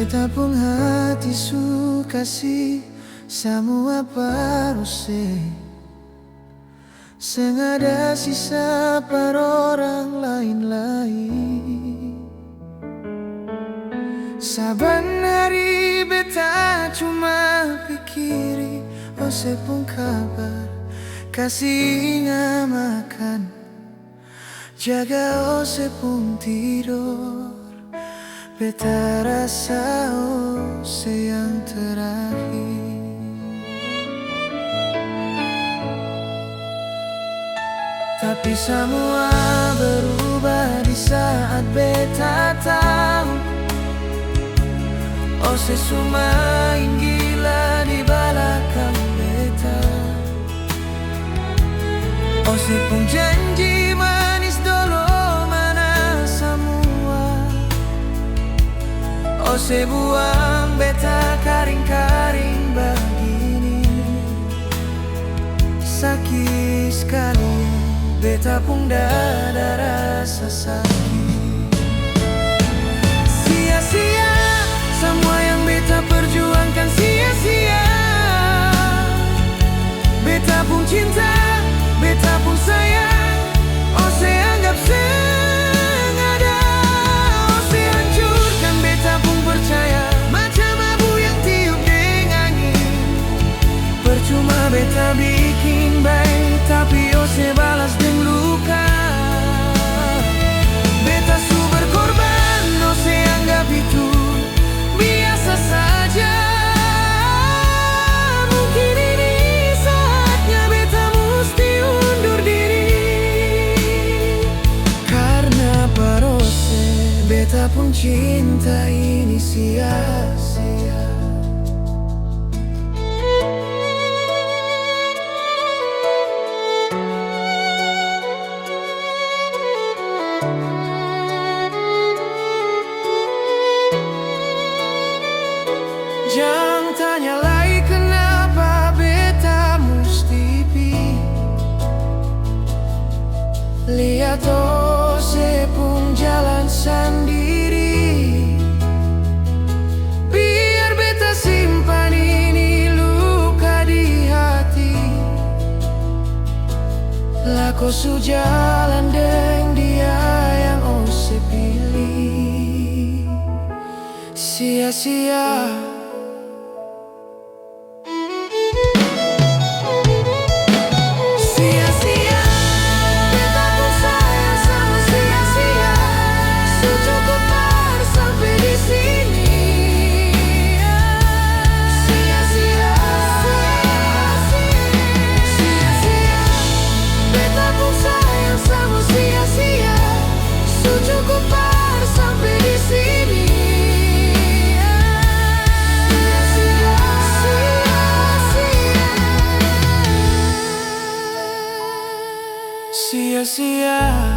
Beta pun hati suka si semua parose Sengada sisa par orang lain-lain. Saban hari beta cuma pikiri ose pun kabar, kasih ingat makan, jaga ose pun tidur. Beta rasa ose yang terakhir. Tapi semua berubah di saat beta tahu ose sumain gila di belakang beta. Ose pun janji manis dolo mana semua. Ose buang beta karing-karing begini. Sakit sekali beta pun ada rasa sakit. Sia-sia semua yang beta perjuangkan, sia-sia. Beta pun cinta, beta pun sayang, ose anggap sengaja. Ose hancurkan, beta pun percaya, macam abu yang tiup dengan angin. Percuma beta bikin baik, tapi ose balas dengan luka. Beta su berkorban, ose anggap itu biasa saja. Mungkin ini saatnya beta mesti undur diri. Karena parose beta pun cinta ini sia-sia. Jangan tanya lagi kenapa beta mesti pi. Lihat ose pun jalan sendiri. Biar beta simpan ini luka di hati. Lako su jalan dengan dia yang ose pilih. Sia-sia. Sia-sia.